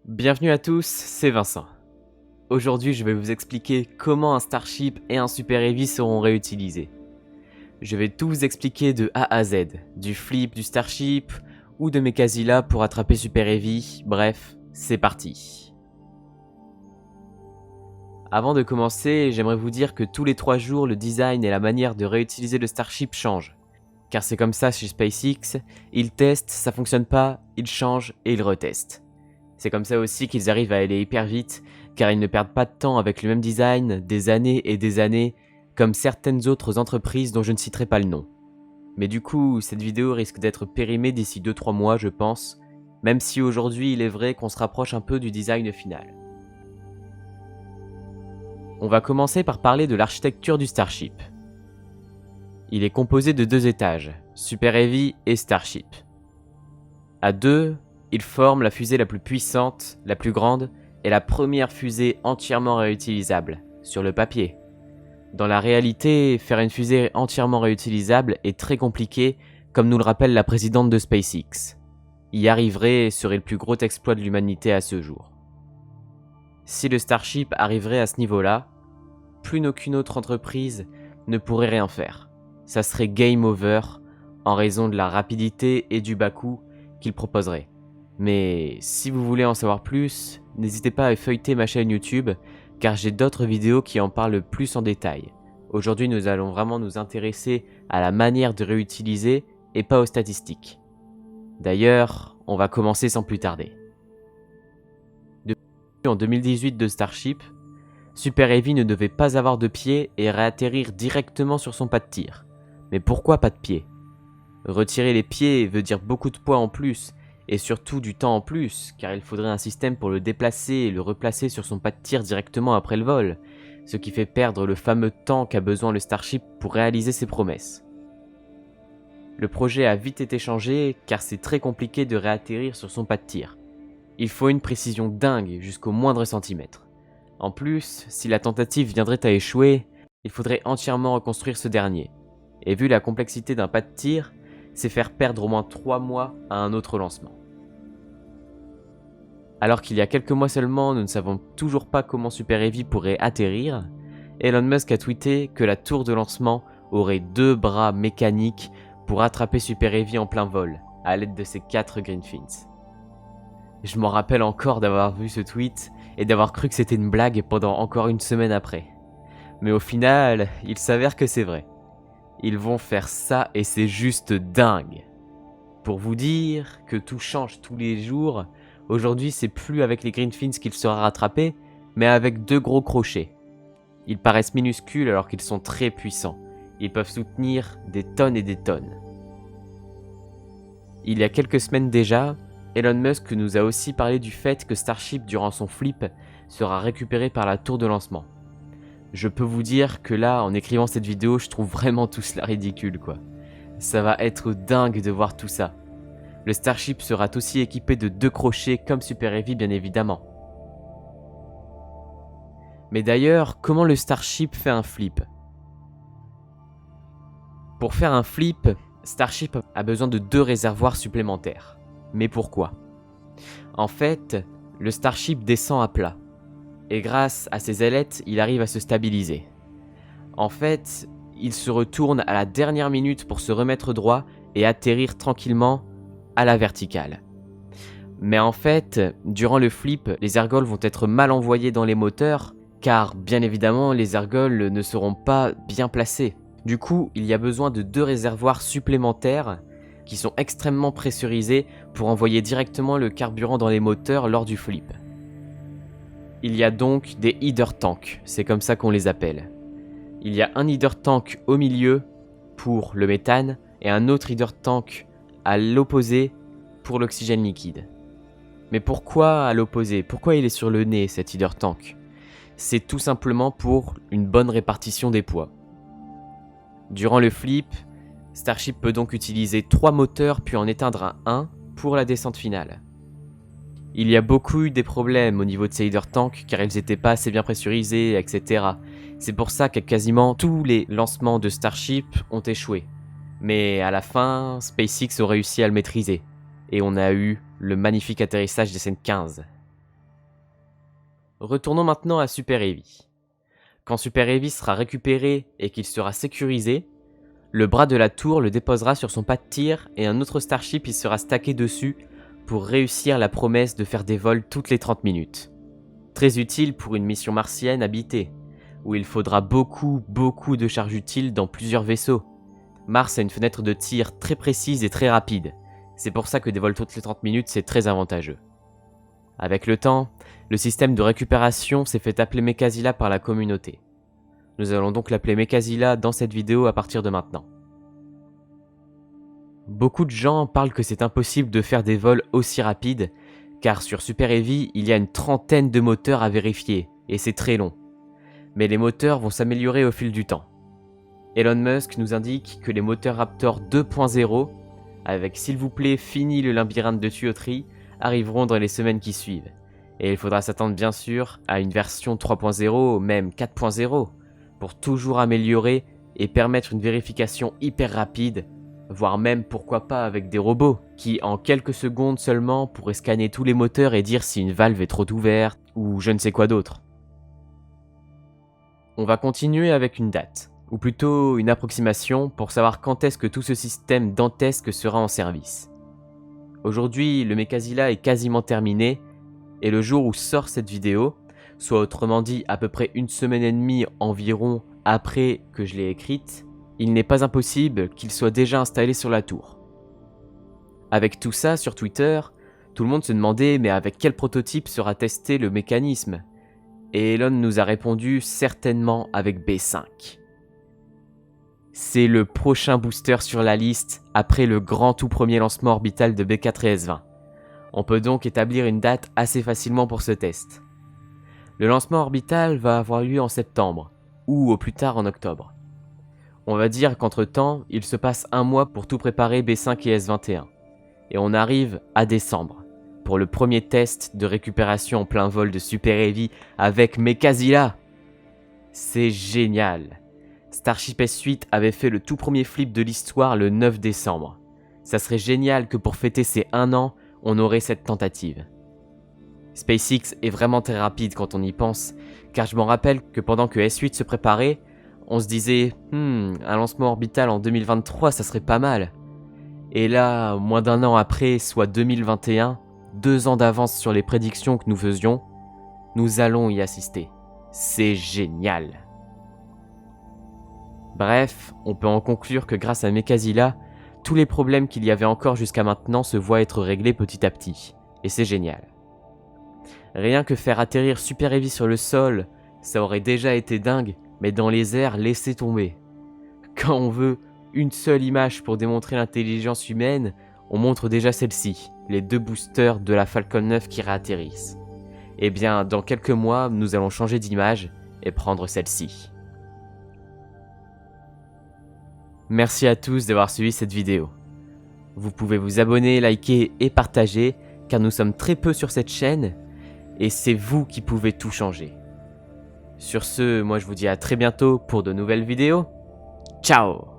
Bienvenue à tous, c'est Vincent. Aujourd'hui, je vais vous expliquer comment un Starship et un Super Heavy seront réutilisés. Je vais tout vous expliquer de A à Z, du flip du Starship ou de Mechazilla pour attraper Super Heavy, bref, c'est parti. Avant de commencer, j'aimerais vous dire que tous les 3 jours, le design et la manière de réutiliser le Starship changent. Car c'est comme ça chez SpaceX, ils testent, ça fonctionne pas, ils changent et ils retestent. C'est comme ça aussi qu'ils arrivent à aller hyper vite, car ils ne perdent pas de temps avec le même design des années et des années, comme certaines autres entreprises dont je ne citerai pas le nom. Mais du coup, cette vidéo risque d'être périmée d'ici 2-3 mois, je pense, même si aujourd'hui il est vrai qu'on se rapproche un peu du design final. On va commencer par parler de l'architecture du Starship. Il est composé de 2 étages, Super Heavy et Starship. À 2, ils forment la fusée la plus puissante, la plus grande, et la première fusée entièrement réutilisable, sur le papier. Dans la réalité, faire une fusée entièrement réutilisable est très compliqué, comme nous le rappelle la présidente de SpaceX. Y arriver serait le plus gros exploit de l'humanité à ce jour. Si le Starship arriverait à ce niveau-là, plus aucune autre entreprise ne pourrait rien faire. Ça serait game over en raison de la rapidité et du bas coût qu'il proposerait. Mais si vous voulez en savoir plus, n'hésitez pas à feuilleter ma chaîne YouTube car j'ai d'autres vidéos qui en parlent plus en détail. Aujourd'hui, nous allons vraiment nous intéresser à la manière de réutiliser et pas aux statistiques. D'ailleurs, on va commencer sans plus tarder. Depuis en 2018 de Starship, Super Heavy ne devait pas avoir de pied et réatterrir directement sur son pas de tir. Mais pourquoi pas de pied ? Retirer les pieds veut dire beaucoup de poids en plus, et surtout du temps en plus, car il faudrait un système pour le déplacer et le replacer sur son pas de tir directement après le vol, ce qui fait perdre le fameux temps qu'a besoin le Starship pour réaliser ses promesses. Le projet a vite été changé, car c'est très compliqué de réatterrir sur son pas de tir. Il faut une précision dingue jusqu'au moindre centimètre. En plus, si la tentative viendrait à échouer, il faudrait entièrement reconstruire ce dernier. Et vu la complexité d'un pas de tir, c'est faire perdre au moins 3 mois à un autre lancement. Alors qu'il y a quelques mois seulement, nous ne savons toujours pas comment Super Heavy pourrait atterrir, Elon Musk a tweeté que la tour de lancement aurait 2 bras mécaniques pour attraper Super Heavy en plein vol, à l'aide de ses 4 green fins. Je m'en rappelle encore d'avoir vu ce tweet et d'avoir cru que c'était une blague pendant encore une semaine après. Mais au final, il s'avère que c'est vrai. Ils vont faire ça et c'est juste dingue. Pour vous dire que tout change tous les jours, aujourd'hui c'est plus avec les green fins qu'il sera rattrapé, mais avec 2 gros crochets. Ils paraissent minuscules alors qu'ils sont très puissants. Ils peuvent soutenir des tonnes et des tonnes. Il y a quelques semaines déjà, Elon Musk nous a aussi parlé du fait que Starship durant son flip sera récupéré par la tour de lancement. Je peux vous dire que là, en écrivant cette vidéo, je trouve vraiment tout cela ridicule quoi. Ça va être dingue de voir tout ça. Le Starship sera aussi équipé de 2 crochets comme Super Heavy bien évidemment. Mais d'ailleurs, comment le Starship fait un flip ? Pour faire un flip, Starship a besoin de 2 réservoirs supplémentaires. Mais pourquoi ? En fait, le Starship descend à plat. Et grâce à ses ailettes, il arrive à se stabiliser. En fait, il se retourne à la dernière minute pour se remettre droit et atterrir tranquillement à la verticale. Mais en fait, durant le flip, les ergols vont être mal envoyés dans les moteurs, car bien évidemment, les ergols ne seront pas bien placés. Du coup, il y a besoin de 2 réservoirs supplémentaires qui sont extrêmement pressurisés pour envoyer directement le carburant dans les moteurs lors du flip. Il y a donc des header tanks, c'est comme ça qu'on les appelle. Il y a un header tank au milieu pour le méthane et un autre header tank à l'opposé pour l'oxygène liquide. Mais pourquoi à l'opposé ? Pourquoi il est sur le nez cet header tank ? C'est tout simplement pour une bonne répartition des poids. Durant le flip, Starship peut donc utiliser 3 moteurs puis en éteindre un pour la descente finale. Il y a beaucoup eu des problèmes au niveau de ces header tanks car ils n'étaient pas assez bien pressurisés, etc. C'est pour ça que quasiment tous les lancements de Starship ont échoué. Mais à la fin, SpaceX a réussi à le maîtriser. Et on a eu le magnifique atterrissage des Descent 15. Retournons maintenant à Super Heavy. Quand Super Heavy sera récupéré et qu'il sera sécurisé, le bras de la tour le déposera sur son pas de tir et un autre Starship y sera stacké dessus pour réussir la promesse de faire des vols toutes les 30 minutes. Très utile pour une mission martienne habitée, où il faudra beaucoup de charges utiles dans plusieurs vaisseaux. Mars a une fenêtre de tir très précise et très rapide, c'est pour ça que des vols toutes les 30 minutes c'est très avantageux. Avec le temps, le système de récupération s'est fait appeler Mekazila par la communauté. Nous allons donc l'appeler Mekazila dans cette vidéo à partir de maintenant. Beaucoup de gens parlent que c'est impossible de faire des vols aussi rapides, car sur Super Heavy, il y a une 30aine de moteurs à vérifier, et c'est très long. Mais les moteurs vont s'améliorer au fil du temps. Elon Musk nous indique que les moteurs Raptor 2.0, avec s'il vous plaît fini le labyrinthe de tuyauterie, arriveront dans les semaines qui suivent. Et il faudra s'attendre bien sûr à une version 3.0, même 4.0, pour toujours améliorer et permettre une vérification hyper rapide, voire même pourquoi pas avec des robots, qui en quelques secondes seulement pourraient scanner tous les moteurs et dire si une valve est trop ouverte, ou je ne sais quoi d'autre. On va continuer avec une date, ou plutôt une approximation pour savoir quand est-ce que tout ce système dantesque sera en service. Aujourd'hui, le Mekazila est quasiment terminé, et le jour où sort cette vidéo, soit autrement dit à peu près une semaine et demie environ après que je l'ai écrite, il n'est pas impossible qu'il soit déjà installé sur la tour. Avec tout ça sur Twitter, tout le monde se demandait mais avec quel prototype sera testé le mécanisme ? Et Elon nous a répondu certainement avec B5. C'est le prochain booster sur la liste après le grand tout premier lancement orbital de B4 et S20. On peut donc établir une date assez facilement pour ce test. Le lancement orbital va avoir lieu en septembre, ou au plus tard en octobre. On va dire qu'entre-temps, il se passe un mois pour tout préparer B5 et S21. Et on arrive à décembre, pour le premier test de récupération en plein vol de Super Heavy avec Mekazila. C'est génial. Starship S8 avait fait le tout premier flip de l'histoire le 9 décembre. Ça serait génial que pour fêter ses 1 an, on aurait cette tentative. SpaceX est vraiment très rapide quand on y pense, car je m'en rappelle que pendant que S8 se préparait, on se disait un lancement orbital en 2023 ça serait pas mal. Et là, moins d'1 an après, soit 2021, 2 ans d'avance sur les prédictions que nous faisions, nous allons y assister. C'est génial. Bref, on peut en conclure que grâce à Mekazila, tous les problèmes qu'il y avait encore jusqu'à maintenant se voient être réglés petit à petit, et c'est génial. Rien que faire atterrir Super Heavy sur le sol, ça aurait déjà été dingue, mais dans les airs, laissez tomber. Quand on veut une seule image pour démontrer l'intelligence humaine, on montre déjà celle-ci, les 2 boosters de la Falcon 9 qui réatterrissent. Eh bien, dans quelques mois, nous allons changer d'image et prendre celle-ci. Merci à tous d'avoir suivi cette vidéo. Vous pouvez vous abonner, liker et partager, car nous sommes très peu sur cette chaîne, et c'est vous qui pouvez tout changer. Sur ce, moi je vous dis à très bientôt pour de nouvelles vidéos. Ciao!